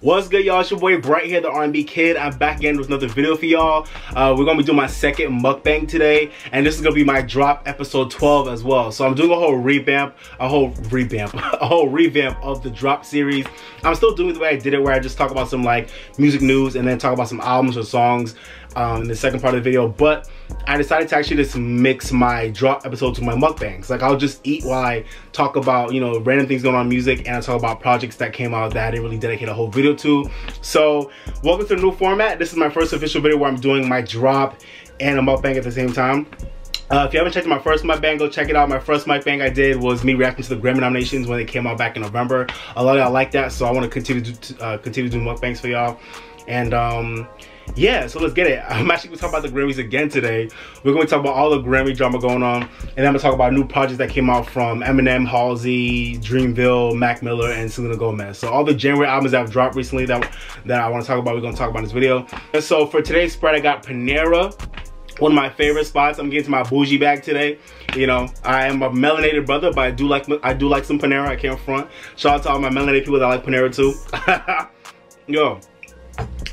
What's good, y'all? It's your boy Bright here, the R&B kid. I'm back again with another video for y'all. We're gonna be doing my second mukbang today, and this is gonna be my drop episode 12 as well. So I'm doing a whole revamp of the drop series. I'm still doing it the way I did it, where I just talk about some like music news and then talk about some albums or songs in the second part of the video. But I decided to actually just mix my drop episodes with my mukbangs. Like, I'll just eat while I talk about, you know, random things going on in music, and I talk about projects that came out that I didn't really dedicate a whole video to. So welcome to the new format. This is my first official video where I'm doing my drop and a mukbang at the same time. If you haven't checked my first mukbang, go check it out. My first mukbang I did was me reacting to the Grammy nominations when they came out back in November. A lot of y'all like that, so I want to continue doing mukbangs for y'all. And yeah, so let's get it. I'm actually going to talk about the Grammys again today. We're going to talk about all the Grammy drama going on, and then I'm going to talk about new projects that came out from Eminem, Halsey, Dreamville, Mac Miller, and Selena Gomez. So all the January albums that have dropped recently that I want to talk about, we're going to talk about in this video. And so for today's spread, I got Panera, one of my favorite spots. I'm getting to my bougie bag today. You know, I am a melanated brother, but I do like some Panera. I can't front. Shout out to all my melanated people that like Panera too. Yo.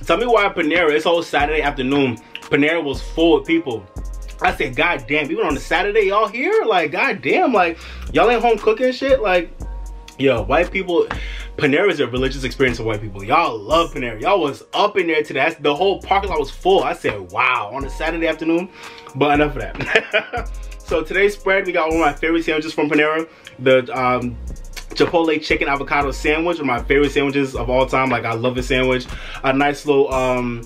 Tell me why Panera, this whole Saturday afternoon, Panera was full of people. I said, God damn, even on a Saturday, y'all here? Like, God damn, like, y'all ain't home cooking shit? Like, yo, white people, Panera is a religious experience for white people. Y'all love Panera. Y'all was up in there today. The whole parking lot was full. I said, wow, on a Saturday afternoon. But enough of that. So today's spread, we got one of my favorite sandwiches from Panera. The Chipotle chicken avocado sandwich, one of my favorite sandwiches of all time. Like, I love this sandwich. A nice little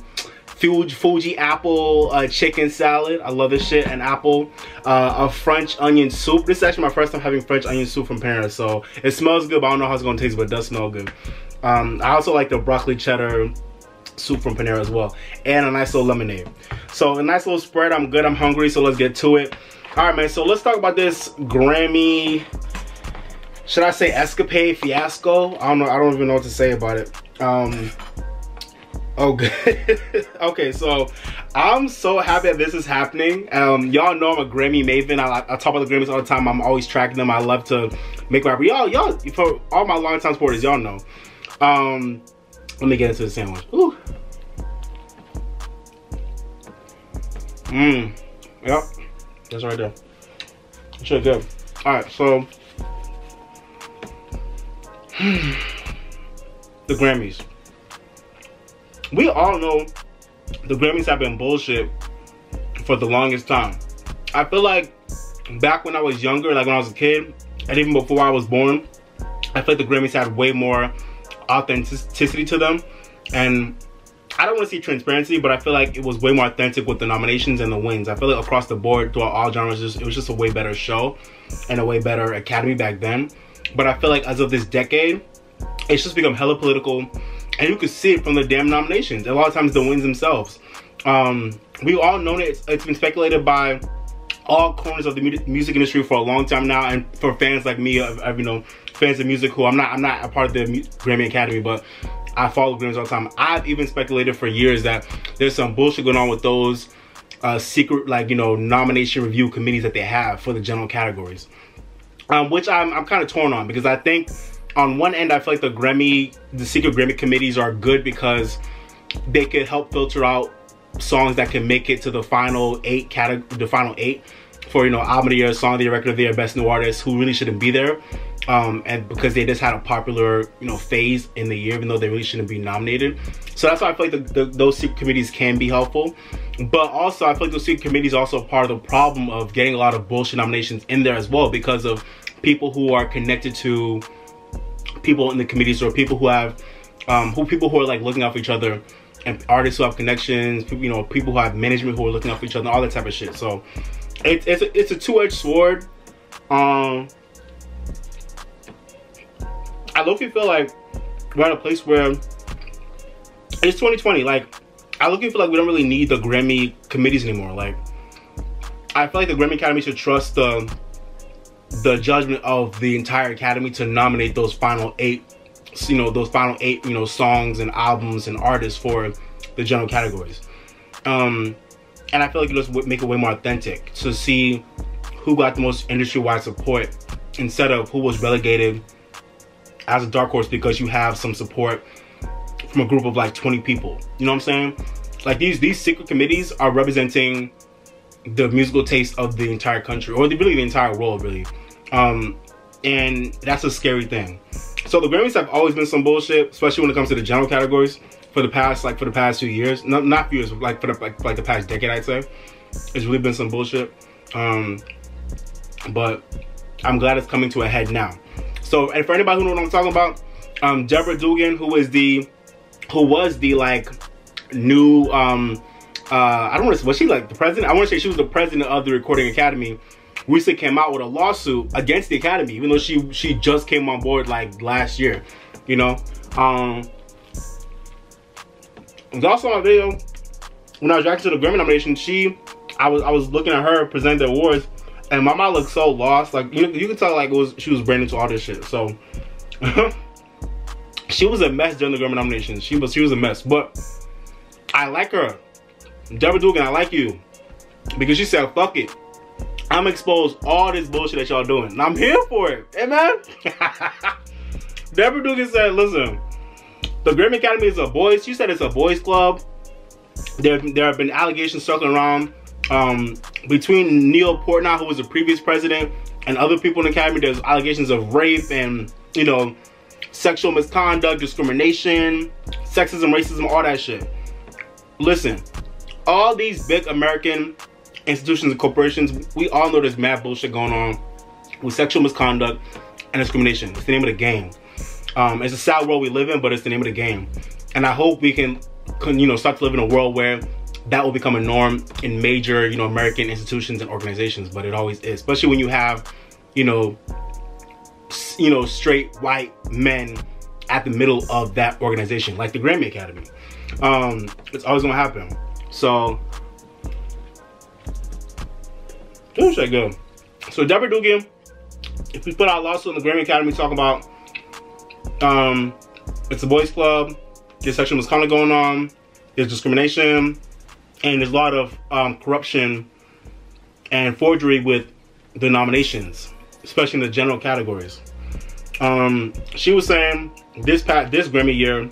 Fuji apple chicken salad. I love this shit. An apple. A French onion soup. This is actually my first time having French onion soup from Panera, so it smells good, but I don't know how it's gonna taste, but it does smell good. I also like the broccoli cheddar soup from Panera as well, and a nice little lemonade. So a nice little spread. I'm good, I'm hungry, so let's get to it. All right, man, so let's talk about this Grammy, should I say escapade, fiasco? I don't know, I don't even know what to say about it. Okay. Okay, so I'm so happy that this is happening. Y'all know I'm a Grammy maven. I talk about the Grammys all the time. I'm always tracking them. I love to make my y'all for all my longtime supporters, y'all know. Let me get into the sandwich. Ooh. Yep. That's right there. It's really good. Alright, so the Grammys. We all know the Grammys have been bullshit for the longest time. I feel like back when I was younger, like when I was a kid, and even before I was born, I feel like the Grammys had way more authenticity to them. And I don't want to see transparency, but I feel like it was way more authentic with the nominations and the wins. I feel like across the board, throughout all genres, it was just a way better show and a way better academy back then. But I feel like as of this decade, it's just become hella political, and you can see it from the damn nominations. A lot of times the wins themselves. We all know that it's been speculated by all corners of the music industry for a long time now, and for fans like me, you know, fans of music who I'm not a part of the Grammy Academy, but I follow Grammys all the time. I've even speculated for years that there's some bullshit going on with those secret, like, you know, nomination review committees that they have for the general categories. Which I'm kind of torn on, because I think on one end I feel like the secret Grammy committees are good because they could help filter out songs that can make it to the final 8 for, you know, album of the year, song of the year, record of the year, best new artist, who really shouldn't be there, and because they just had a popular, you know, phase in the year, even though they really shouldn't be nominated. So that's why I feel like those secret committees can be helpful. But also I feel like those secret committees are also part of the problem of getting a lot of bullshit nominations in there as well, because of people who are connected to people in the committees, or people who have people who are like looking out for each other, and artists who have connections, people, you know, people who have management who are looking out for each other, all that type of shit. So it's a two-edged sword. I low-key feel like we're at a place where it's 2020. Like, I low-key feel like we don't really need the Grammy committees anymore. Like, I feel like the Grammy Academy should trust the judgment of the entire Academy to nominate those final 8, you know, you know, songs and albums and artists for the general categories. And I feel like it just would make it way more authentic to see who got the most industry-wide support, instead of who was relegated as a dark horse because you have some support from a group of like 20 people. You know what I'm saying? Like these secret committees are representing the musical taste of the entire country, or really the entire world, really. And that's a scary thing. So the Grammys have always been some bullshit, especially when it comes to the general categories for the past few years. Not few years, like for the past decade, I'd say. It's really been some bullshit. But I'm glad it's coming to a head now. So, and for anybody who knows what I'm talking about, Deborah Dugan, who was the like new I don't want to, was she like the president? I want to say she was the president of the Recording Academy. Recently came out with a lawsuit against the Academy, even though she just came on board like last year, you know. It was also on a video when I was reacting to the Grammy nomination. I was looking at her present the awards, and my mind looked so lost. Like you could tell like she was brand new to all this shit. So she was a mess during the Grammy nomination. She was a mess, but I like her. Deborah Dugan, I like you, because she said, fuck it, I'm gonna expose all this bullshit that y'all doing, and I'm here for it. Hey man. Deborah Dugan said, listen, the Grammy Academy is a boys, she said it's a boys club. There have been allegations circling around between Neil Portnoy, who was the previous president, and other people in the Academy. There's allegations of rape and, you know, sexual misconduct, discrimination, sexism, racism, all that shit. Listen, all these big American institutions and corporations, we all know there's mad bullshit going on with sexual misconduct and discrimination. It's the name of the game. It's a sad world we live in, but it's the name of the game. And I hope we can you know, start to live in a world where that will become a norm in major, you know, American institutions and organizations. But it always is, especially when you have, you know, straight white men at the middle of that organization, like the Grammy Academy. It's always gonna happen. So where should I go? So Deborah Dugan, if we put out a lawsuit in the Grammy Academy talking about it's a boys club, there's sexual misconduct going on, there's discrimination, and there's a lot of corruption and forgery with the nominations, especially in the general categories. She was saying this Grammy year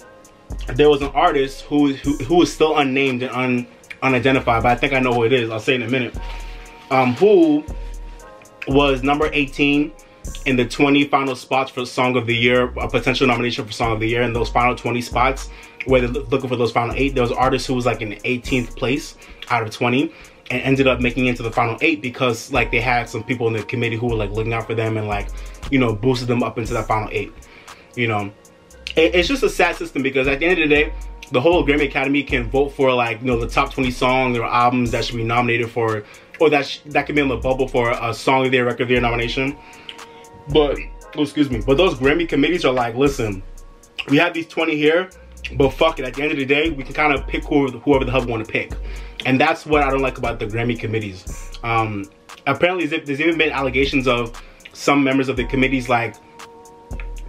there was an artist who is still unnamed and unidentified, but I think I know who it is. I'll say in a minute. Who was number 18 in the 20 final spots for Song of the Year, a potential nomination for Song of the Year. In those final 20 spots, where they're looking for those final 8, there was an artist who was like in 18th place out of 20 and ended up making it into the final 8 because like they had some people in the committee who were like looking out for them and like, you know, boosted them up into that final 8. You know, it's just a sad system because at the end of the day, the whole Grammy Academy can vote for like, you know, the top 20 songs or albums that should be nominated for, or that can be on the bubble for a Song of the Year, Record of the Year nomination. But, oh, excuse me, but those Grammy committees are like, listen, we have these 20 here, but fuck it, at the end of the day, we can kind of pick whoever the hell we want to pick. And that's what I don't like about the Grammy committees. Apparently, there's even been allegations of some members of the committees like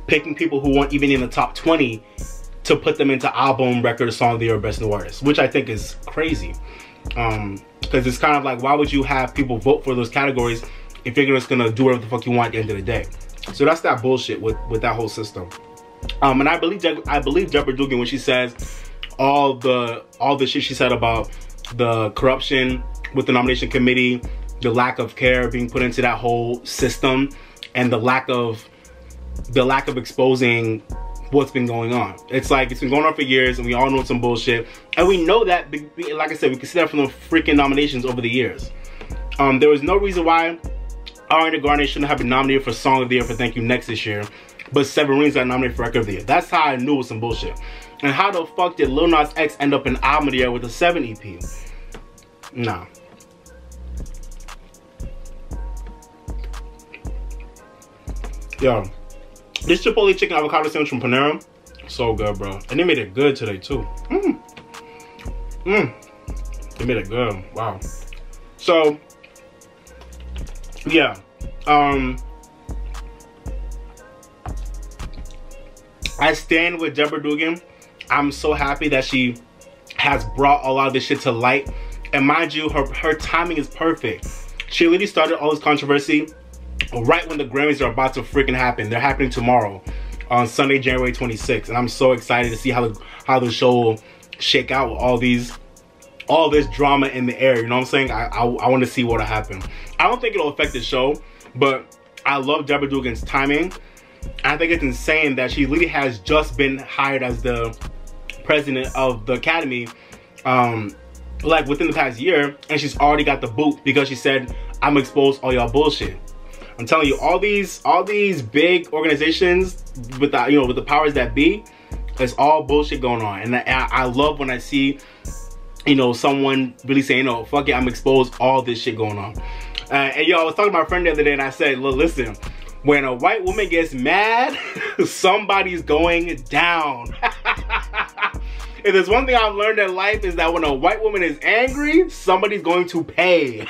picking people who weren't even in the top 20 to put them into album, record, Song of the Year, or Best New Artist, which I think is crazy. Because it's kind of like, why would you have people vote for those categories if you're just gonna do whatever the fuck you want at the end of the day? So that's that bullshit with that whole system. And I believe Deborah Dugan when she says all the shit she said about the corruption with the nomination committee, the lack of care being put into that whole system, and the lack of exposing what's been going on. It's like, it's been going on for years and we all know it's some bullshit. And we know that, like I said, we can see that from the freaking nominations over the years. There was no reason why Ariana Grande shouldn't have been nominated for Song of the Year for Thank You Next this year, but Seven Rings got nominated for Record of the Year. That's how I knew it was some bullshit. And how the fuck did Lil Nas X end up in Album of the Year with a 7 EP? Nah. Yo, this Chipotle chicken avocado sandwich from Panera, so good, bro. And they made it good today too. They made it good. Wow. So yeah, I stand with Deborah Dugan. I'm so happy that she has brought a lot of this shit to light. And mind you, her timing is perfect. She literally started all this controversy right when the Grammys are about to freaking happen. They're happening tomorrow. on Sunday, January 26th, and I'm so excited to see how the show will shake out with all this drama in the air. You know what I'm saying? I want to see what'll happen. I don't think it'll affect the show, but I love Deborah Dugan's timing. I think it's insane that she literally has just been hired as the president of the Academy, like within the past year, and she's already got the boot because she said, "I'm gonna expose all y'all bullshit." I'm telling you, all these big organizations with the, you know, with the powers that be, it's all bullshit going on. And I love when I see, you know, someone really saying, "No, fuck it, I'm exposed all this shit going on." And yo, I was talking to my friend the other day, and I said, "Look, listen, when a white woman gets mad, somebody's going down." If there's one thing I've learned in life, is that when a white woman is angry, somebody's going to pay.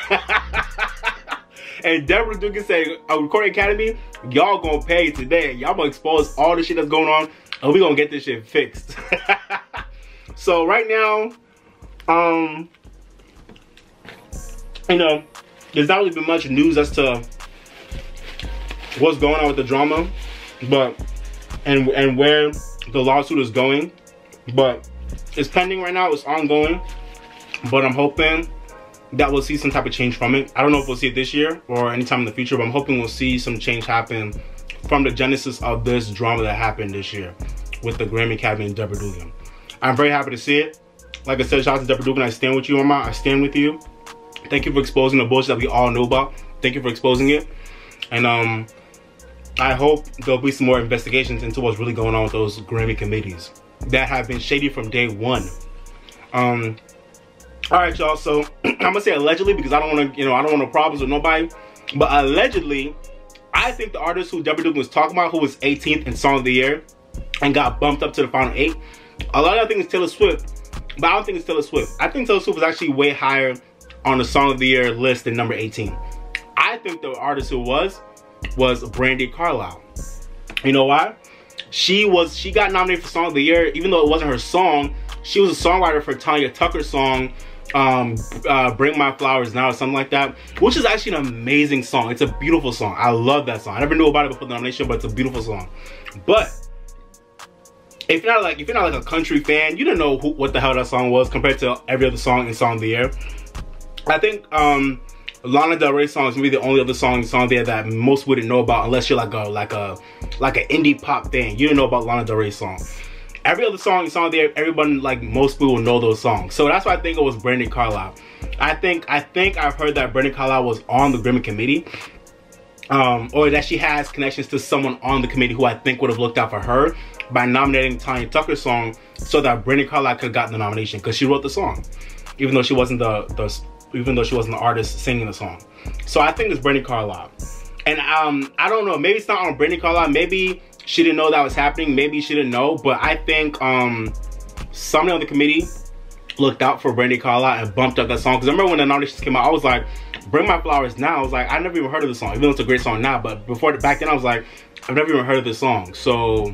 And Deborah Dugan said, Recording Academy, y'all gonna pay today. Y'all gonna expose all the shit that's going on, and we gonna get this shit fixed. So right now, you know, there's not really been much news as to what's going on with the drama, but and where the lawsuit is going. But it's pending right now, it's ongoing, but I'm hoping that we'll see some type of change from it. I don't know if we'll see it this year or anytime in the future, but I'm hoping we'll see some change happen from the genesis of this drama that happened this year with the Grammy Academy and Deborah Dugan. I'm very happy to see it. Like I said, shout out to Deborah Dugan. I stand with you, Mama. I stand with you. Thank you for exposing the bullshit that we all know about. Thank you for exposing it. And I hope there'll be some more investigations into what's really going on with those Grammy committees that have been shady from day one. All right, y'all. So I'm gonna say allegedly because I don't want to, you know, I don't want no problems with nobody. But allegedly, I think the artist who Deborah Dugan was talking about, who was 18th in Song of the Year and got bumped up to the final 8, a lot of I think it's Taylor Swift, but I don't think it's Taylor Swift. I think Taylor Swift was actually way higher on the Song of the Year list than number 18. I think the artist who was Brandi Carlile. You know why? She got nominated for Song of the Year, even though it wasn't her song. She was a songwriter for Tanya Tucker's song, Bring My Flowers Now, or something like that, which is actually an amazing song. It's a beautiful song. I love that song. I never knew about it before the nomination, but it's a beautiful song. But if you're not like a country fan, you don't know what the hell that song was compared to every other song in Song of the Year. I think Lana Del Rey song is maybe the only other song in Song of the Year that most wouldn't know about unless you're like an indie pop fan. You don't know about Lana Del Rey's song. Every other song in Song of the Year, everyone, like most people, know those songs. So that's why I think it was Brandi Carlile. I think I've heard that Brandi Carlile was on the Grammy committee, or that she has connections to someone on the committee who I think would have looked out for her by nominating Tanya Tucker's song, so that Brandi Carlile could have gotten the nomination because she wrote the song, even though she wasn't the artist singing the song. So I think it's Brandi Carlile, and I don't know. Maybe it's not on Brandi Carlile. Maybe she didn't know that was happening. Maybe she didn't know. But I think somebody on the committee looked out for Brandi Carlile and bumped up that song. Because I remember when the nominations came out, I was like, Bring My Flowers Now. I was like, I never even heard of the song, even though it's a great song now. But back then, I was like, I've never even heard of this song. So,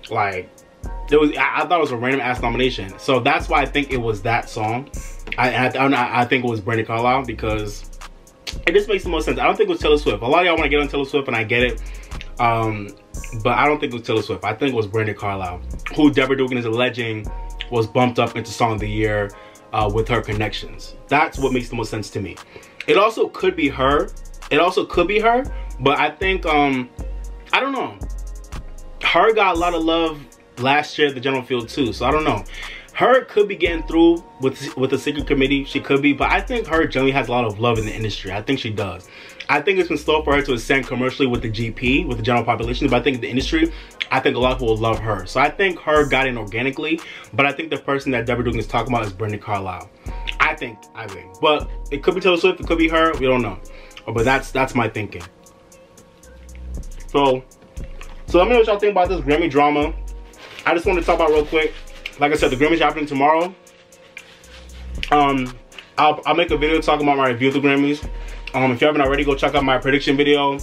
like, I thought it was a random ass nomination. So that's why I think it was that song. I think it was Brandi Carlile because it just makes the most sense. I don't think it was Taylor Swift. A lot of y'all want to get on Taylor Swift, and I get it. But I don't think it was Taylor Swift. I think it was Brandi Carlile, who Deborah Dugan is alleging was bumped up into Song of the Year with her connections. That's what makes the most sense to me. It also could be her. But I think, I don't know. Her got a lot of love last year at the general field too. So I don't know. Her could be getting through with the secret committee. She could be. But I think her generally has a lot of love in the industry. I think she does. I think it's been slow for her to ascend commercially with the GP, with the general population, but I think in the industry, I think a lot of people will love her. So I think her got in organically, but I think the person that Deborah Dugan is talking about is Brandi Carlile. I think. But it could be Taylor Swift, it could be her, we don't know. But that's my thinking. So let me know what y'all think about this Grammy drama. I just want to talk about real quick. Like I said, the Grammys happening tomorrow. I'll make a video talking about my review of the Grammys. If you haven't already, go check out my prediction video.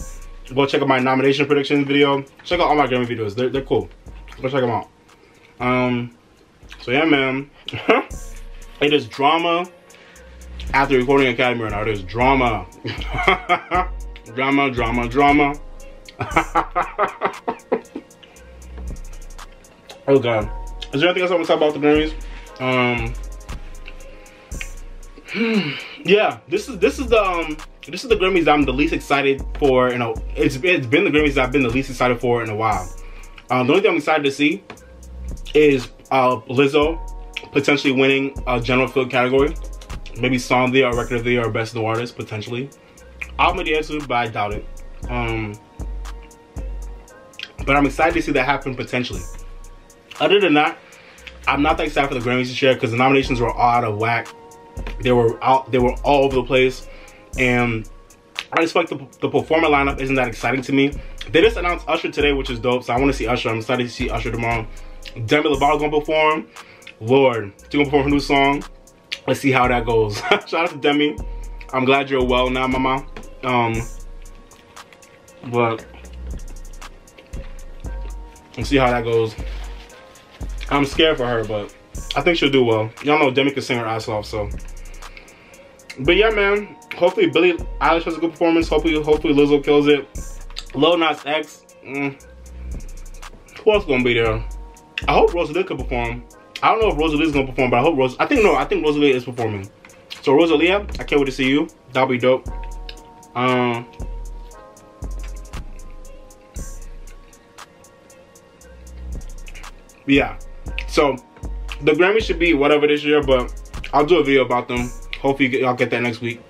Go check out my nomination prediction video. Check out all my Grammy videos. They're cool. Go check them out. So yeah, man. It is drama after Recording Academy right now. It is drama. drama. Oh god. Is there anything else I want to talk about the Grammys? Yeah, this is the Grammys I'm the least excited for. You know, it's been the Grammys I've been the least excited for in a while. The only thing I'm excited to see is Lizzo potentially winning a general field category, maybe Song of the Year, or Record of the Year, or Best New Artist potentially. Album of the Year too, but I doubt it. But I'm excited to see that happen potentially. Other than that, I'm not that excited for the Grammys this year because the nominations were all out of whack. They were all over the place, and I just feel like the performer lineup isn't that exciting to me. They just announced Usher today, which is dope, so I want to see Usher. I'm excited to see Usher tomorrow. Demi Lovato's gonna perform. Lord, she's gonna perform her new song. Let's see how that goes. Shout out to Demi. I'm glad you're well now, mama. But let's see how that goes. I'm scared for her, but I think she'll do well. Y'all know Demi can sing her ass off, so. But yeah, man. Hopefully Billie Eilish has a good performance. Hopefully Lizzo kills it. Lil Nas X. Who else gonna be there? I hope Rosalie could perform. I don't know if Rosalie's gonna perform, but I hope I think Rosalie is performing. So Rosalia, I can't wait to see you. That'll be dope. Yeah. So the Grammys should be whatever this year, but I'll do a video about them. Hopefully y'all get that next week.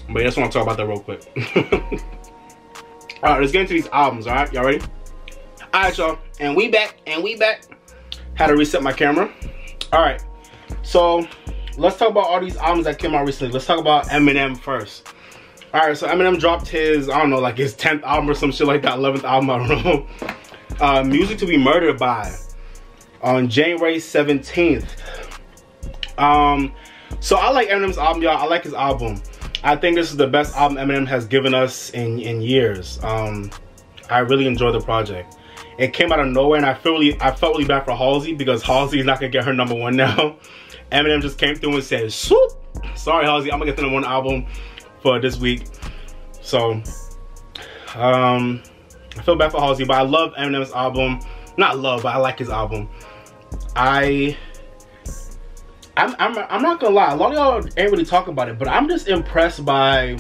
But I just want to talk about that real quick. Alright, let's get into these albums, alright? Y'all ready? Alright, y'all. And we back. Had to reset my camera. Alright. So let's talk about all these albums that came out recently. Let's talk about Eminem first. Alright, so Eminem dropped his, I don't know, like his 10th album or some shit like that, 11th album, I don't know. Music to be Murdered by, on January 17th. So I like Eminem's album, y'all. I like his album. I think this is the best album Eminem has given us in years. I really enjoyed the project. It came out of nowhere, and I felt really bad for Halsey because Halsey is not gonna get her #1 now. Eminem just came through and said, "Swoop! Sorry, Halsey, I'm gonna get the #1 album for this week." So, I feel bad for Halsey, but I love Eminem's album. Not love, but I like his album. I'm not gonna lie, a lot of y'all ain't really talking about it, but I'm just impressed by,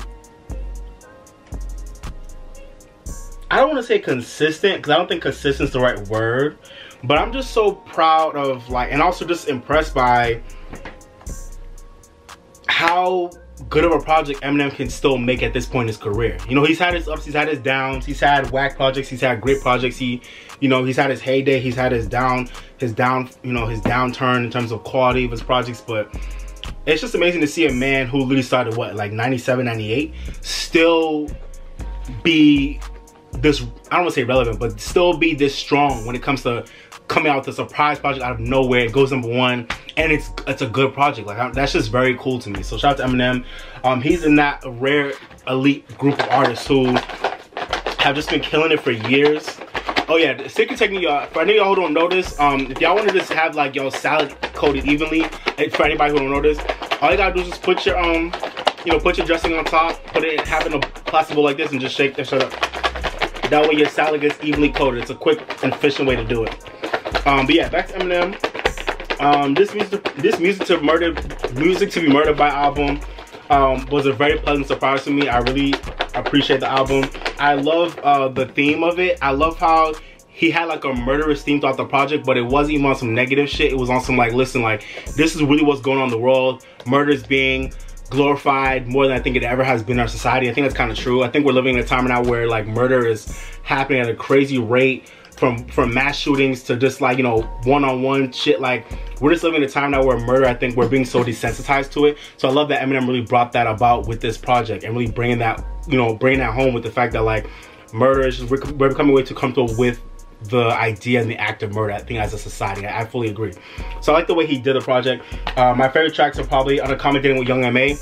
I don't want to say consistent, because I don't think consistent is the right word, but I'm just so proud of, like, and also just impressed by how good of a project Eminem can still make at this point in his career. You know, he's had his ups, he's had his downs, he's had whack projects, he's had great projects, he's had his heyday, he's had his downturn in terms of quality of his projects, but it's just amazing to see a man who literally started, what, like 97, 98, still be this, I don't want to say relevant, but still be this strong when it comes to coming out with a surprise project out of nowhere. It goes #1, and it's a good project. Like, that's just very cool to me. So shout out to Eminem. He's in that rare elite group of artists who have just been killing it for years. Oh yeah, the secret technique, y'all. For any of y'all who don't know this, if y'all want to just have like y'all salad coated evenly, for anybody who don't know this, all you gotta do is just put your put your dressing on top, have it in a plastic bowl like this, and just shake that shit up. That way your salad gets evenly coated. It's a quick and efficient way to do it. But yeah, back to Eminem. This music to be murdered by album was a very pleasant surprise to me. I really appreciate the album. I love the theme of it. I love how he had like a murderous theme throughout the project, but it wasn't even on some negative shit. It was on some like, listen, like, this is really what's going on in the world. Murder is being glorified more than I think it ever has been in our society. I think that's kind of true. I think we're living in a time now where like murder is happening at a crazy rate, from mass shootings to just like, one-on-one shit. Like, we're just living in a time now where murder, I think we're being so desensitized to it. So I love that Eminem really brought that about with this project and really bringing that home with the fact that like murder is just, we're becoming way too comfortable with the idea and the act of murder, I think, as a society. I fully agree. So I like the way he did the project. My favorite tracks are probably Unaccommodating with Young M.A.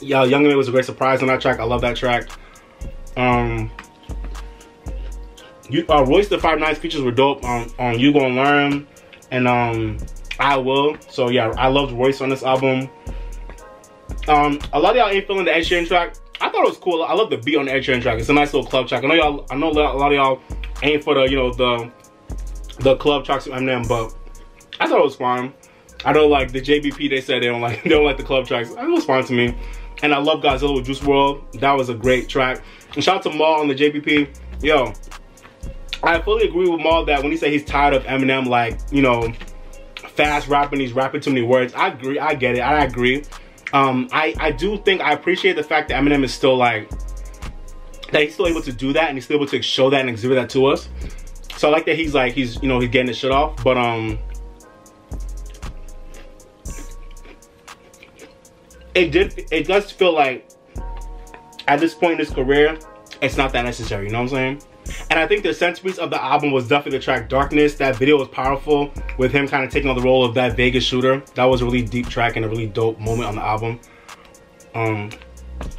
Yeah, Young M.A. was a great surprise on that track. I love that track. Royce the 5'9" features were dope on You Gon' Learn and I Will. So yeah, I loved Royce on this album. A lot of y'all ain't feeling the Ed Sheeran track. I thought it was cool. I love the beat on the Ed Sheeran track. It's a nice little club track. I know a lot of y'all ain't for the the club tracks from Eminem, but I thought it was fine. I don't like the JBP. They said they don't like the club tracks. It was fine to me. And I love Godzilla with Juice WRLD. That was a great track. And shout out to Maul on the JBP. Yo, I fully agree with Maul that when he said he's tired of Eminem, like, you know, fast rapping, he's rapping too many words. I agree. I get it. I agree. I do think I appreciate the fact that Eminem is still like, that he's still able to do that and he's still able to show that and exhibit that to us. So I like that he's you know, he's getting his shit off. But it does feel like at this point in his career, it's not that necessary, you know what I'm saying? And I think the centerpiece of the album was definitely the track Darkness. That video was powerful with him kind of taking on the role of that Vegas shooter. That was a really deep track and a really dope moment on the album. So I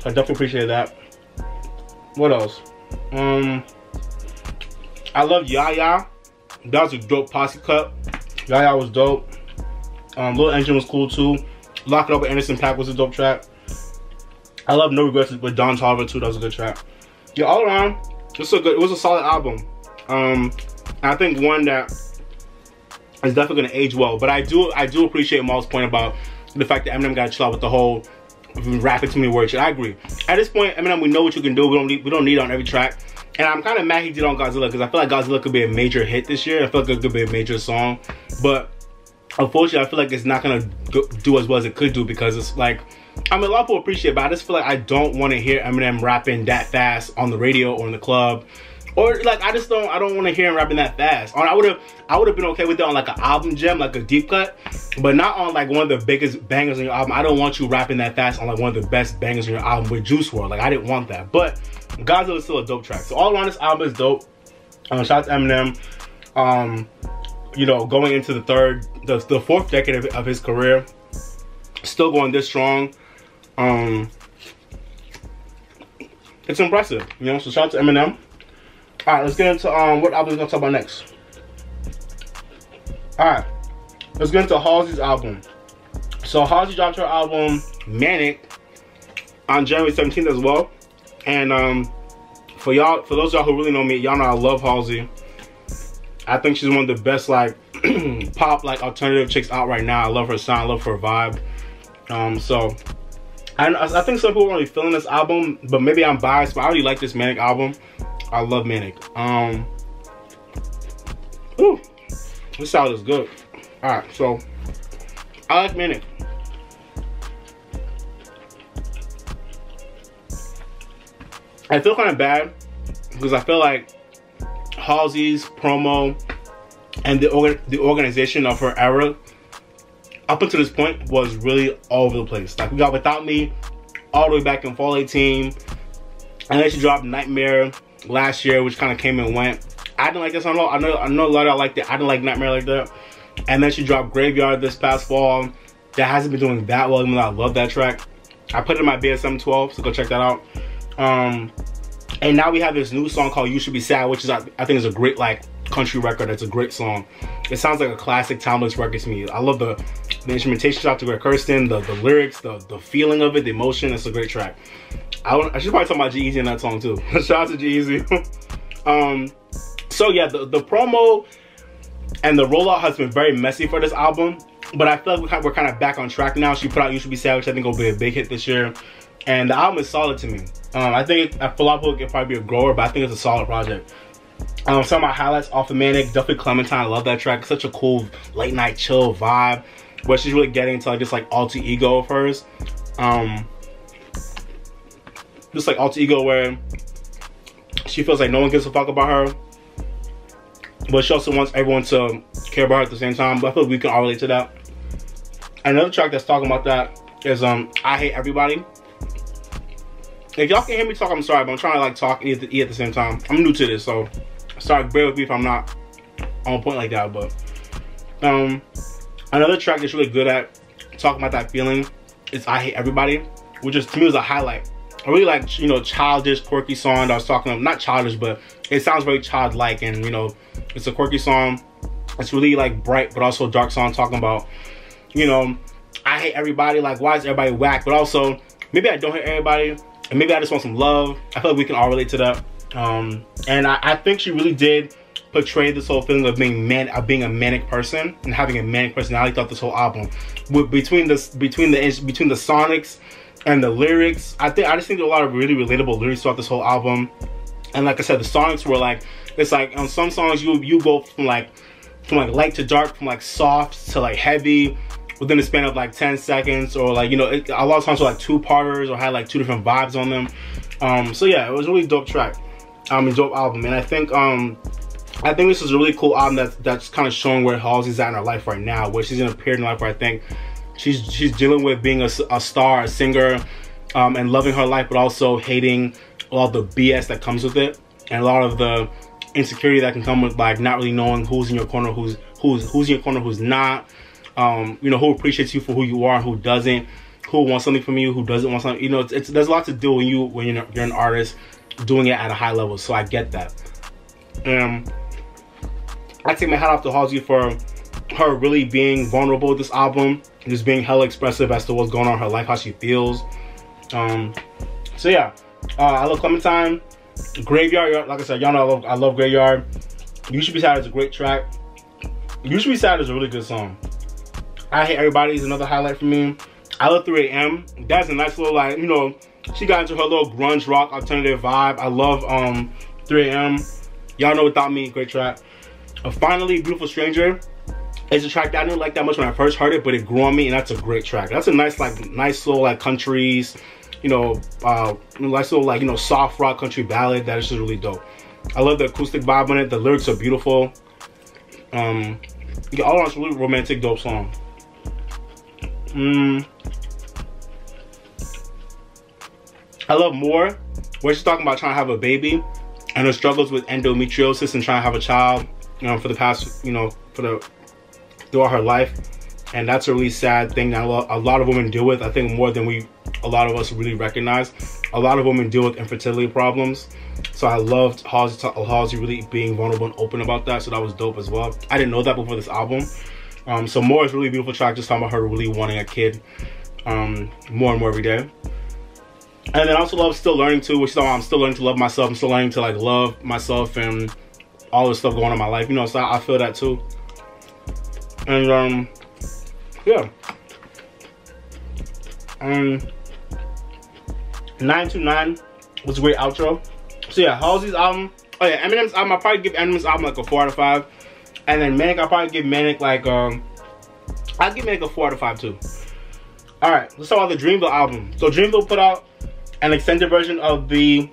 definitely appreciate that. What else? I love Yaya. That was a dope posse cut. Yaya was dope. Lil Engine was cool too. Lock It Up with Anderson .Paak was a dope track. I love No Regrets with Don Toliver too. That was a good track. Yeah, all around, it was a solid album. I think one that is definitely gonna age well. But I do appreciate Maul's point about the fact that Eminem got to chill out with the whole rapping too many words. I agree. At this point, Eminem, we know what you can do. We don't need it on every track. And I'm kind of mad he did on Godzilla because I feel like Godzilla could be a major hit this year. I feel like it could be a major song, but unfortunately, I feel like it's not gonna do as well as it could do because it's like, I mean, a lot of people appreciate it, but I just feel like I don't want to hear Eminem rapping that fast on the radio or in the club, or like I don't want to hear him rapping that fast. I would have been okay with it on like an album gem, like a deep cut, but not on like one of the biggest bangers on your album. I don't want you rapping that fast on like one of the best bangers on your album with Juice WRLD. Like I didn't want that, but Godzilla is still a dope track. So all around, this album is dope. Shout out to Eminem. You know, going into the fourth decade of his career, still going this strong. It's impressive, you know. So shout out to Eminem. All right, let's get into what album we're gonna talk about next. All right, let's get into Halsey's album. So Halsey dropped her album Manic on January 17th as well. And for those of y'all who really know me, y'all know I love Halsey. I think she's one of the best like pop like alternative chicks out right now. I love her sound, I love her vibe. So I think some people are really feeling this album, but maybe I'm biased, but I really like this Manic album. I love Manic. Ooh, this sound is good. Alright, so I like Manic. I feel kind of bad because I feel like Halsey's promo and the organization of her era up until this point was really all over the place. Like we got Without Me all the way back in fall 18, and then she dropped Nightmare last year, which kind of came and went. I didn't like this song. I know a lot of y'all liked it. I didn't like Nightmare like that. And then she dropped Graveyard this past fall. That hasn't been doing that well, even though I love that track. I put it in my BSM 12, so go check that out. And now we have this new song called You Should Be Sad, which is I think is a great like country record. It's a great song. It sounds like a classic timeless record to me. I love the instrumentation. Shout out to Greg Kirsten, the lyrics, the feeling of it, the emotion. It's a great track. I should probably talk about G-Eazy in that song too. Shout out to G-Eazy. So yeah, the promo and the rollout has been very messy for this album, but I feel like we're kind of back on track now. She put out You Should Be Sad, which I think will be a big hit this year, and the album is solid to me. I think for a lot of people it could probably be a grower, but I think it's a solid project. Some of my highlights off of Manic, definitely Clementine. I love that track. It's such a cool late night chill vibe where she's really getting into like this like alter ego of hers. Just like alter ego where she feels like no one gives a fuck about her, but she also wants everyone to care about her at the same time. But I feel like we can all relate to that. Another track that's talking about that is I Hate Everybody. If y'all can hear me talk, I'm sorry, but I'm trying to like talk and eat at the same time. I'm new to this, so sorry, bear with me if I'm not on point like that. But another track that's really good at talking about that feeling is I Hate Everybody, which is to me was a highlight. I really like, you know, childish, quirky song that I was talking about. Not childish, but it sounds very childlike, and you know, it's a quirky song. It's really like bright, but also a dark song talking about, you know, I hate everybody. Like, why is everybody whack? But also, maybe I don't hate everybody, and maybe I just want some love. I feel like we can all relate to that. And I think she really did portray this whole feeling of being a manic person and having a manic personality throughout this whole album. Between the sonics and the lyrics, I just think there are a lot of really relatable lyrics throughout this whole album. And like I said, the sonics were like, it's like on some songs you go from like light to dark, from like soft to like heavy within the span of like 10 seconds, or like, you know, a lot of times were like two-parters or had like two different vibes on them. So yeah, it was a really dope track, a dope album. And I think this is a really cool album that's kind of showing where Halsey's at in her life right now, where she's in a period in life where I think she's dealing with being a star, a singer, and loving her life, but also hating all the BS that comes with it, and a lot of the insecurity that can come with like not really knowing who's in your corner, who's in your corner, who's not. You know, who appreciates you for who you are, who doesn't, who wants something from you, who doesn't want something. You know, there's a lot to do when you're an artist doing it at a high level. So I get that. I take my hat off to Halsey for her really being vulnerable with this album, just being hella expressive as to what's going on in her life, how she feels. So yeah, I love Clementine. Graveyard, like I said, y'all know I love Graveyard. You Should Be Sad is a great track. You Should Be Sad is a really good song. I Hate Everybody is another highlight for me. I love 3 AM. That's a nice little, like, you know, she got into her little grunge rock alternative vibe. I love 3 AM. Y'all know Without Me, great track. Finally, Beautiful Stranger is a track that I didn't like that much when I first heard it, but it grew on me, and that's a great track. That's a nice little like countries, you know, nice little like, you know, soft rock country ballad that is just really dope. I love the acoustic vibe on it. The lyrics are beautiful. Yeah, all around, it's a really romantic, dope song. I love More, where she's talking about trying to have a baby and her struggles with endometriosis and trying to have a child, you know, for the past, you know, throughout her life. And that's a really sad thing that a lot of women deal with. I think more than a lot of us really recognize. A lot of women deal with infertility problems. So I loved Halsey really being vulnerable and open about that. So that was dope as well. I didn't know that before this album. So More is a really beautiful track, just talking about her really wanting a kid more and more every day. And then I also love Still Learning too, which is I'm still learning to love myself. I'm still learning to like love myself and all the stuff going on in my life. You know, so I feel that too. And yeah. 929 was a great outro. So yeah, Halsey's album. Oh yeah, Eminem's album. I'll probably give Eminem's album like a 4 out of 5. And then Manic, I'll probably give Manic like I'll give Manic a 4 out of 5 too. Alright, let's talk about the Dreamville album. So Dreamville put out an extended version of the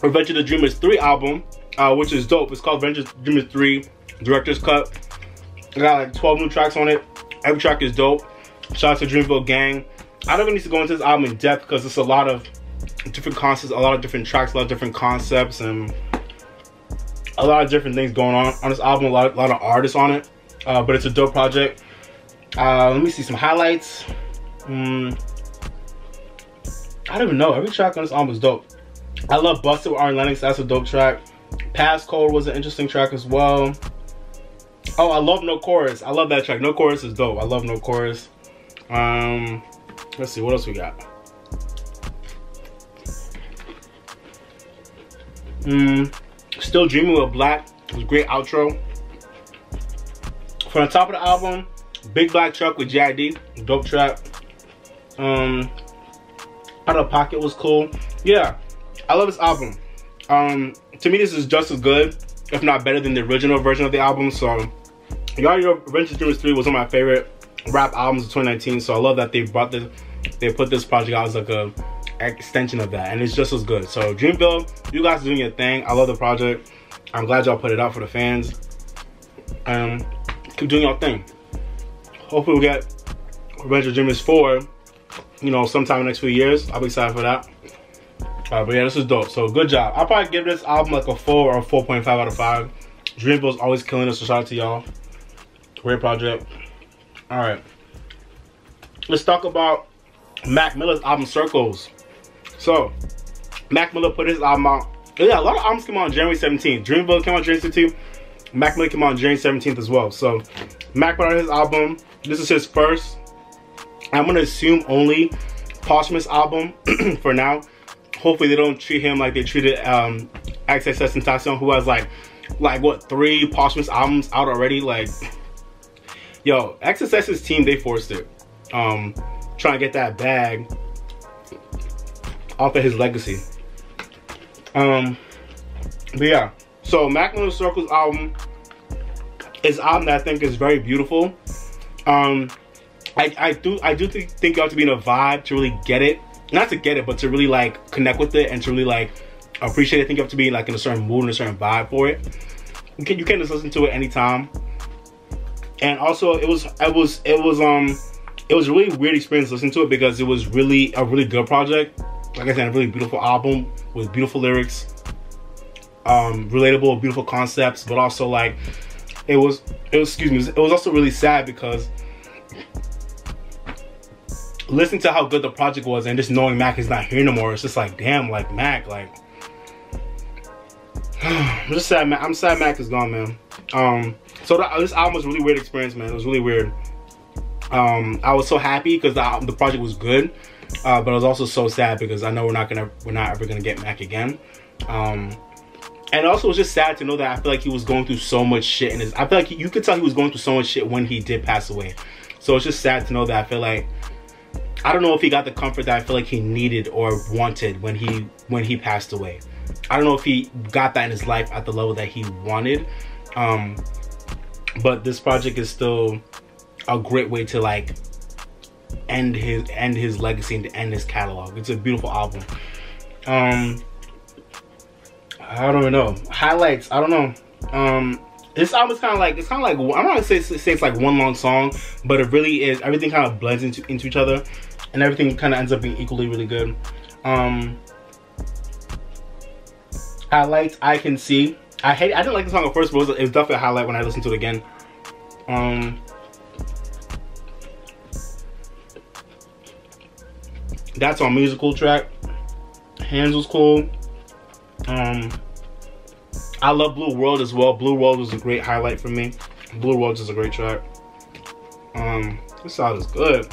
Revenge of the Dreamers 3 album, which is dope. It's called Revenge of the Dreamers 3 Director's Cut. It got like 12 new tracks on it. Every track is dope. Shout out to Dreamville gang. I don't even need to go into this album in depth because it's a lot of different concepts, a lot of different tracks, a lot of different concepts, and a lot of different things going on this album. A lot of artists on it, but it's a dope project. Let me see some highlights. I don't even know. Every track on this album is dope. I love Busted with Aaron Lennox. That's a dope track. Passcode was an interesting track as well. Oh, I love No Chorus. I love that track. No Chorus is dope. I love No Chorus. Let's see, what else we got? Still Dreaming with Black. It was a great outro. From the top of the album, Big Black Truck with J.I.D. Dope track. Out of Pocket was cool. Yeah, I love this album. To me, this is just as good, if not better, than the original version of the album. So, y'all know Revenge of the Dreamers 3 was one of my favorite rap albums of 2019. So I love that they put this project out as like a extension of that, and it's just as good. So Dreamville, you guys are doing your thing. I love the project. I'm glad y'all put it out for the fans. Keep doing your thing. Hopefully we'll get Revenge of the Dreamers 4, you know, sometime in the next few years. I'll be excited for that. But yeah, this is dope. So good job. I'll probably give this album like a 4 or a 4.5 out of 5. Dreamville's always killing us, so shout out to y'all. Great project. Alright. Let's talk about Mac Miller's album Circles. So, Mac Miller put his album out. Yeah, a lot of albums came out on January 17th. Dreamville came out on January 17th. Mac Miller came out on January 17th as well. So, Mac put out his album. This is his first, I'm going to assume, only posthumous album for now. Hopefully they don't treat him like they treated XXXTentacion, who has like like what, 3 posthumous albums out already. Like, yo, XXX's team, they forced it. Trying to get that bag off of his legacy. But yeah, so Mac Miller's Circles album is an album that I think is very beautiful. I do think you have to be in a vibe to really get it. Not to get it, but to really like connect with it and to really like appreciate it. I think you have to be like in a certain mood and a certain vibe for it. You can't just listen to it anytime. And also it was a really weird experience listening to it because it was really a really good project. Like I said, a really beautiful album with beautiful lyrics, relatable, beautiful concepts, but also like it was also really sad because listening to how good the project was and just knowing Mac is not here no more, it's just like, damn, like Mac, like I'm just sad. I'm sad Mac is gone, man. So this album was a really weird experience, man. It was really weird. I was so happy because the project was good, but I was also so sad because I know we're not ever gonna get Mac again. And also it was just sad to know that I feel like he was going through so much shit in his. I feel like you could tell he was going through so much shit when he did pass away. So it's just sad to know that I feel like I don't know if he got the comfort that I feel like he needed or wanted when he passed away. I don't know if he got that in his life at the level that he wanted. But this project is still a great way to like end his legacy and to end his catalog. It's a beautiful album. I don't even know. Highlights, I don't know. This album is kind of like, I'm not gonna say it's like one long song, but it really is. Everything kind of blends into each other, and everything kind of ends up being equally really good. Highlights, I Can See. I didn't like the song at first, but it was definitely a highlight when I listened to it again. That's on musical track. Hands was cool. I love Blue World as well. Blue World was a great highlight for me. Blue World is a great track. This song is good.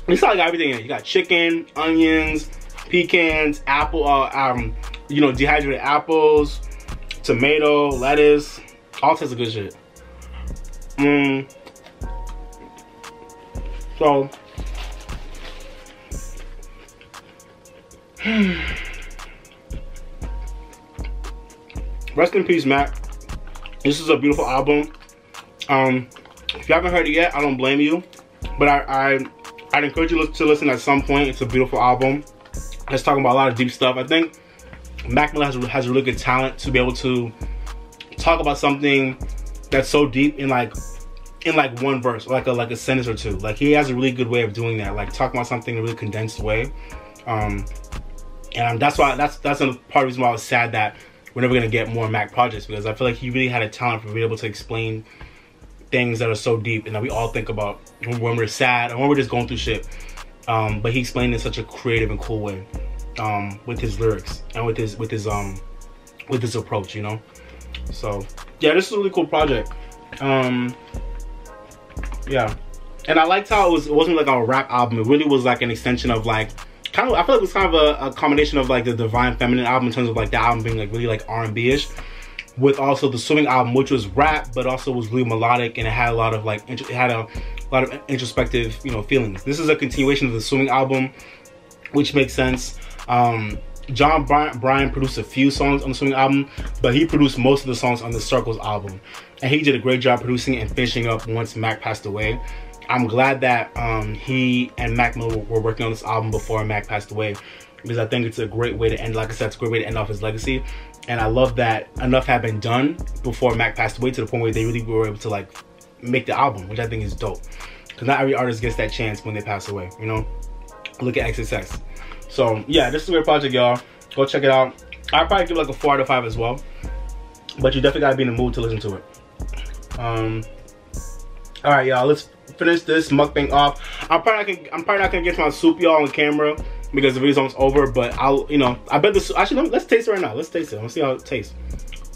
This song got everything in it. You got chicken, onions, pecans, apple, you know, dehydrated apples, tomato, lettuce, all types of good shit. So rest in peace, Mac. This is a beautiful album. If you haven't heard it yet, I don't blame you, but I'd encourage you to listen at some point. It's a beautiful album. It's talking about a lot of deep stuff. I think Mac Miller has a really good talent to be able to talk about something that's so deep in like one verse, like a sentence or two. Like he has a really good way of doing that, like talking about something in a really condensed way. And that's why that's another part of the reason why I was sad that we're never gonna get more Mac projects, because I feel like he really had a talent for being able to explain things that are so deep and that we all think about when we're sad or when we're just going through shit. But he explained it in such a creative and cool way, with his lyrics and with his approach, you know. So yeah, this is a really cool project. Yeah, and I liked how it wasn't like a rap album. It really was like an extension of like kind of, I feel like it was kind of a combination of like the Divine Feminine album in terms of like the album being like really like R&B-ish, with also the Swimming album, which was rap but also was really melodic, and it had a lot of like introspective, you know, feelings. This is a continuation of the Swimming album, which makes sense. John Bryan produced a few songs on the Swimming album, but he produced most of the songs on the Circles album, and he did a great job producing and finishing up once Mac passed away. I'm glad that he and Mac Miller were working on this album before Mac passed away, because I think it's a great way to end, like I said, it's a great way to end off his legacy. And I love that enough had been done before Mac passed away to the point where they really were able to like make the album, which I think is dope, because not every artist gets that chance when they pass away, you know. Look at XXX. So yeah, this is a great project, y'all. Go check it out. I'd probably give it like a 4 out of 5 as well, but you definitely gotta be in the mood to listen to it. All right, y'all, let's finish this mukbang off. I'm probably not gonna get to my soup, y'all, on camera because the video's almost over. But I'll, you know, I bet this. Actually, let's taste it right now. Let's taste it. Let's see how it tastes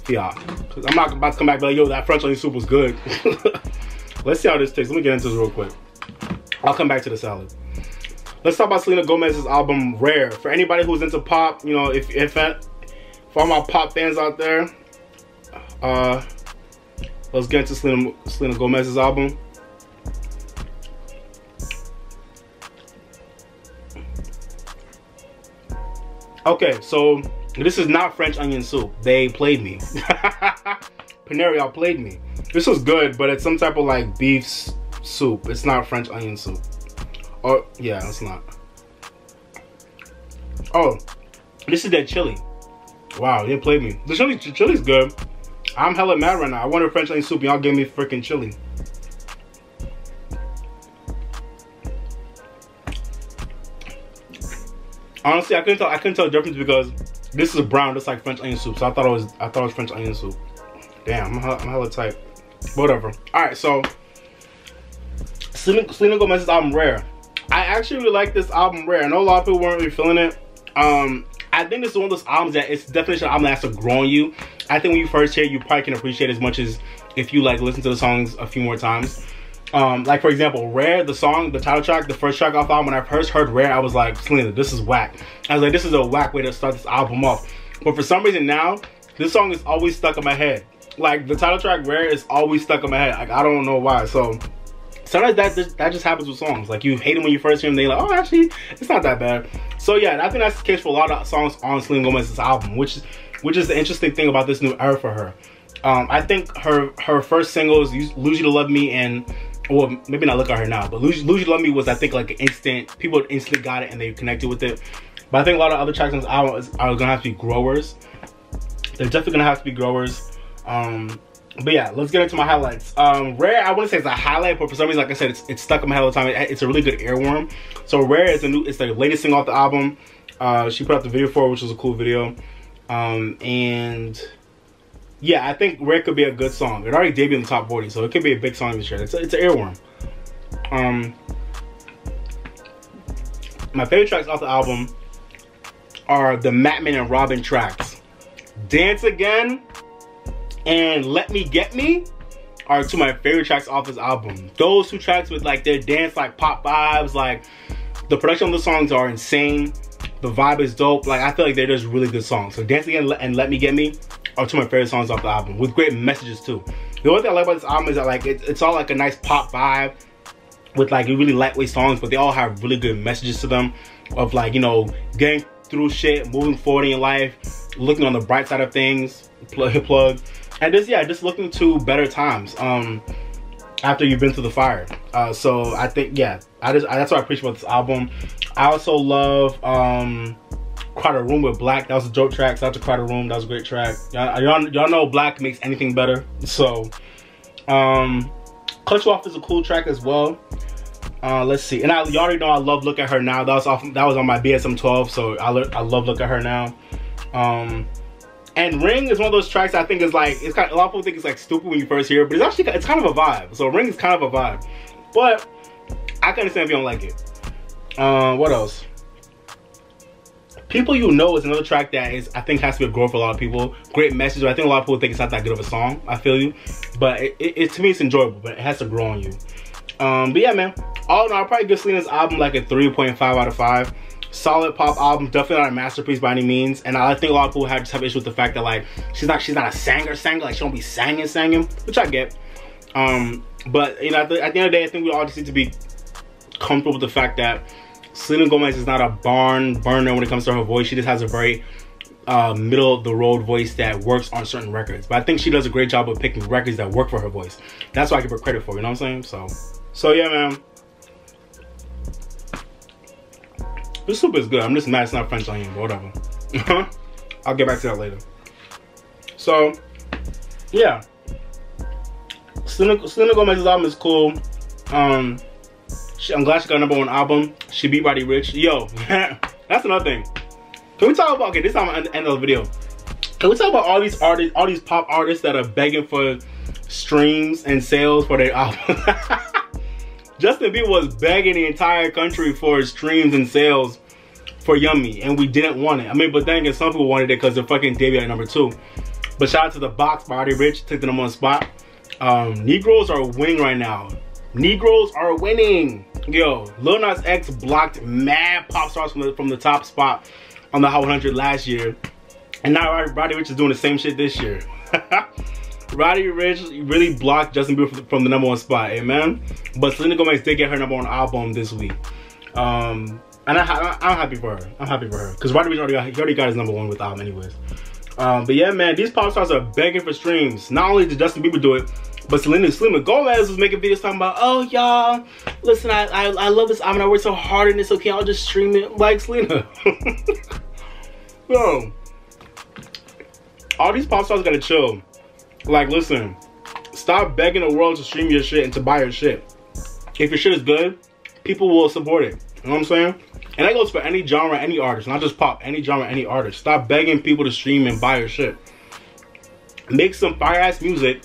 for y'all. Cause I'm not about to come back and be like, yo, that French onion soup was good. Let's see how this tastes. Let me get into this real quick. I'll come back to the salad. Let's talk about Selena Gomez's album Rare. For anybody who's into pop, you know, if for all my pop fans out there, Let's get into Selena Gomez's album. Okay, so this is not French onion soup. They played me. Panera, y'all played me. This was good, but it's some type of like beef soup. It's not French onion soup. Oh, yeah, it's not. Oh, this is their chili. Wow, they played me. The chili's good. I'm hella mad right now. I wanted French onion soup, y'all gave me freaking chili. Honestly, I couldn't tell the difference because this is brown, just like French onion soup. So I thought it was French onion soup. Damn, I'm hella tight. Whatever. All right, so Selena Gomez's album Rare. I actually really like this album Rare. I know a lot of people weren't really feeling it. I think this is one of those albums that it's definitely an album that has to grow on you. I think when you first hear it, you probably can appreciate it as much as if you like listen to the songs a few more times. Like for example, Rare, the song, the title track, the first track off the album, when I first heard Rare, I was like, Selena, this is whack. I was like, this is a whack way to start this album off. But for some reason now, this song is always stuck in my head. Like the title track Rare is always stuck in my head. Like I don't know why. So sometimes that just happens with songs. Like you hate them when you first hear them, they're like, oh, actually, it's not that bad. So yeah, I think that's the case for a lot of songs on Selena Gomez's album, which is the interesting thing about this new era for her. I think her first singles, Lose You to Love Me, and well, maybe not Look at Her Now, but Lose You to Love Me was, I think, like an instant, people instantly got it and they connected with it. But I think a lot of other tracks on this album are gonna have to be growers. They're definitely gonna have to be growers. But yeah, let's get into my highlights. Rare, I wouldn't say it's a highlight, but for some reason, like I said, it's stuck in my head all the time. It's a really good earworm. So Rare is it's the latest single off the album. She put out the video for it, which was a cool video. And yeah, I think Rare could be a good song. It already debuted in the top 40, so it could be a big song this year. It's an earworm. My favorite tracks off the album are the Mattman and Robin tracks. Dance Again and Let Me Get Me are two of my favorite tracks off this album. Those two tracks with like their dance, like pop vibes, like the production of the songs are insane. The vibe is dope. Like I feel like they're just really good songs. So Dance Again and Let Me Get Me are two of my favorite songs off the album, with great messages too. The only thing I like about this album is that like it's all like a nice pop vibe with like really lightweight songs, but they all have really good messages to them of like, you know, getting through shit, moving forward in your life, looking on the bright side of things, plug. And just looking to better times after you've been through the fire. So I think, yeah, that's what I appreciate about this album. I also love Crowded Room with Black. That was a dope track. Shout out to Crowded Room. That was a great track. Y'all know Black makes anything better. So Cut You Off is a cool track as well. Let's see. And you already know I love Look at Her Now. That was on my BSM 12. So I love Look at Her Now. And Ring is one of those tracks I think is like, a lot of people think it's like stupid when you first hear it, but it's kind of a vibe. So Ring is kind of a vibe. But I can understand if you don't like it. What else? People You Know is another track that I think has to be a growth for a lot of people. Great message. I think a lot of people think it's not that good of a song. I feel you. But to me it's enjoyable, but it has to grow on you. But yeah, man. All in all, I'll probably give Selena's album like a 3.5 out of 5. Solid pop album, definitely not a masterpiece by any means. And I think a lot of people just have issues with the fact that like she's not a singer, like she don't be singing, which I get. But you know, at the end of the day, I think we all just need to be comfortable with the fact that Selena Gomez is not a barn burner when it comes to her voice. She just has a very middle of the road voice that works on certain records. But I think she does a great job of picking records that work for her voice. That's what I give her credit for, you know what I'm saying? So yeah, man. This soup is good. I'm just mad it's not French onion, but whatever. I'll get back to that later. So, yeah. Selena Gomez's album is cool. I'm glad she got a #1 album. She beat Roddy Ricch. Yo, that's another thing. Can we talk about, okay, this time at the end of the video. Can we talk about all these artists, all these pop artists that are begging for streams and sales for their album? Justin Bieber was begging the entire country for streams and sales for Yummy, and we didn't want it. I mean, but then again, some people wanted it because they're fucking debuted at #2. But shout out to The Box by Roddy Ricch, took the #1 spot. Negroes are winning right now. Negroes are winning. Yo, Lil Nas X blocked mad pop stars from the top spot on the Hot 100 last year, and now Roddy Ricch is doing the same shit this year. Roddy Ricch really blocked Justin Bieber from the #1 spot, amen. But Selena Gomez did get her #1 album this week. And I'm happy for her. I'm happy for her. Because Roddy Ricch already got his #1 with the album anyways. But yeah, man, these pop stars are begging for streams. Not only did Justin Bieber do it, but Selena Gomez was making videos talking about, oh, y'all, listen, I love this album. I worked so hard on this, okay, I'll just stream it. Like, Selena. Yo, all these pop stars gotta chill. Like, listen, stop begging the world to stream your shit and to buy your shit. If your shit is good, people will support it. You know what I'm saying? And that goes for any genre, any artist, not just pop, any genre, any artist. Stop begging people to stream and buy your shit. Make some fire-ass music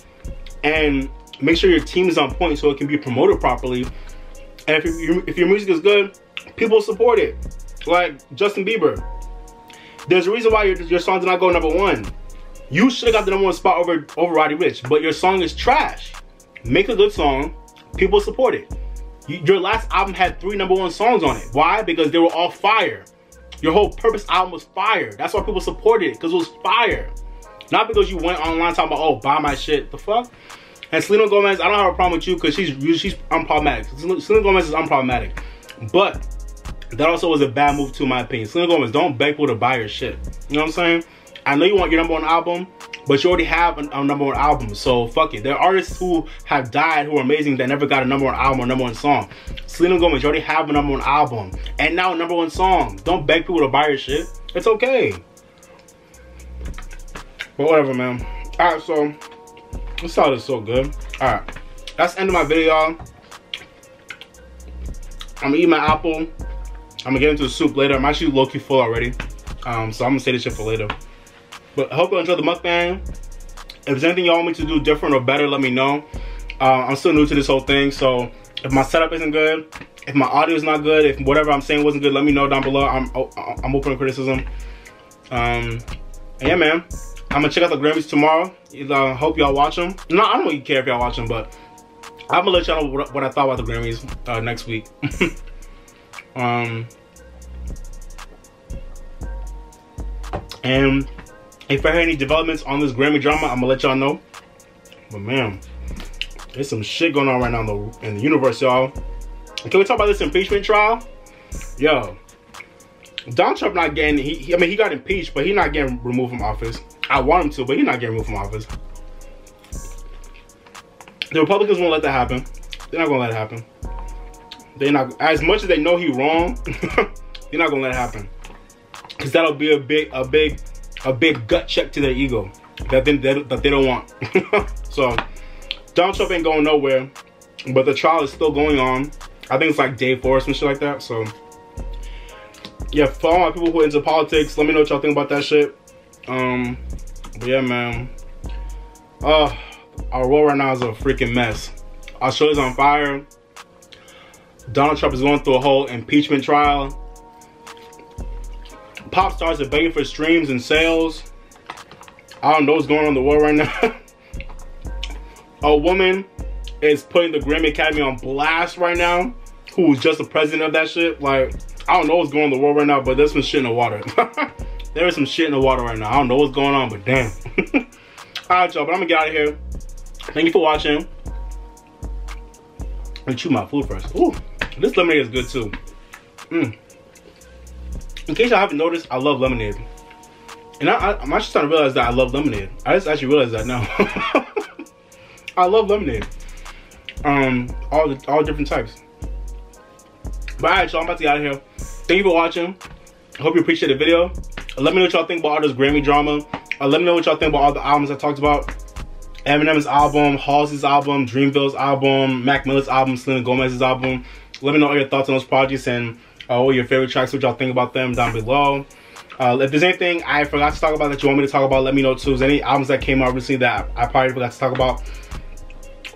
and make sure your team is on point so it can be promoted properly. And if your music is good, people support it. Like Justin Bieber. There's a reason why your song did not go #1. You should have got the #1 spot over Roddy Ricch, but your song is trash. Make a good song, people support it. Your last album had 3 #1 songs on it. Why? Because they were all fire. Your whole Purpose album was fire. That's why people supported it, because it was fire. Not because you went online talking about, oh, buy my shit. The fuck? And Selena Gomez, I don't have a problem with you because she's unproblematic. Selena Gomez is unproblematic. But that also was a bad move too, in my opinion. Selena Gomez, don't beg people to buy your shit. You know what I'm saying? I know you want your #1 album, but you already have a #1 album, so fuck it. There are artists who have died who are amazing that never got a #1 album or #1 song. Selena Gomez, you already have a #1 album and now a #1 song. Don't beg people to buy your shit. It's okay. But whatever, man. Alright, so this salad is so good. Alright, that's the end of my video, y'all. I'm gonna eat my apple. I'm gonna get into the soup later. I'm actually low-key full already. So I'm gonna save this shit for later. But I hope you enjoyed the mukbang. If there's anything y'all want me to do different or better, let me know. I'm still new to this whole thing, so if my setup isn't good, if my audio is not good, if whatever I'm saying wasn't good, let me know down below. I'm open to criticism. And yeah, man, I'm gonna check out the Grammys tomorrow. Hope y'all watch them. No, I don't really care if y'all watch them, but I'm gonna let y'all know what I thought about the Grammys next week. And if I hear any developments on this Grammy drama, I'm gonna let y'all know. But man, there's some shit going on right now in the universe, y'all. Can we talk about this impeachment trial? Yo, Donald Trump not getting, I mean, he got impeached, but he's not getting removed from office. I want him to, but he's not getting removed from office. The Republicans won't let that happen. They're not gonna let it happen. They're not, as much as they know he's wrong, they're not gonna let it happen. Cause that'll be a big gut check to their ego that they don't want. So Donald Trump ain't going nowhere, but the trial is still going on. I think it's like day 4 or some shit like that. So yeah, for all my people who are into politics, let me know what y'all think about that shit. But yeah, man, our world right now is a freaking mess. Australia's on fire. Donald Trump is going through a whole impeachment trial. Pop stars are begging for streams and sales. I don't know what's going on in the world right now. A woman is putting the Grammy Academy on blast right now, who's just the president of that shit. Like, I don't know what's going on in the world right now, but there's some shit in the water. There is some shit in the water right now. I don't know what's going on, but damn. Alright, y'all, but I'm gonna get out of here. Thank you for watching. Let me chew my food first. Ooh, this lemonade is good too. In case y'all haven't noticed, I love lemonade. And I'm actually starting to realize that I love lemonade. I just actually realized that now. I love lemonade. All different types. But alright, y'all, I'm about to get out of here. Thank you for watching. I hope you appreciate the video. Let me know what y'all think about all this Grammy drama. Let me know what y'all think about all the albums I talked about. Eminem's album, Halsey's album, Dreamville's album, Mac Miller's album, Selena Gomez's album. Let me know all your thoughts on those projects and all your favorite tracks, what y'all think about them down below. If there's anything I forgot to talk about that you want me to talk about, let me know too. If there's any albums that came out recently that I probably forgot to talk about,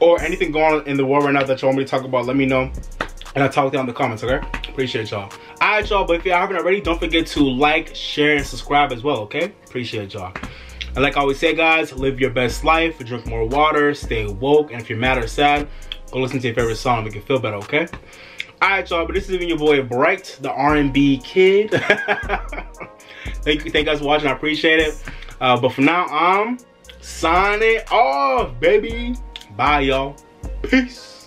or anything going on in the world right now that you want me to talk about, let me know. And I'll talk with you in the comments, okay? Appreciate y'all. Alright, y'all, but if you haven't already, don't forget to like, share, and subscribe as well, okay? Appreciate y'all. And like I always say, guys, live your best life, drink more water, stay woke, and if you're mad or sad, go listen to your favorite song, make you feel better, okay? Alright, y'all, but this is even your boy Bright, the R&B kid. Thank you guys for watching, I appreciate it. But for now, signing off, baby. Bye, y'all. Peace.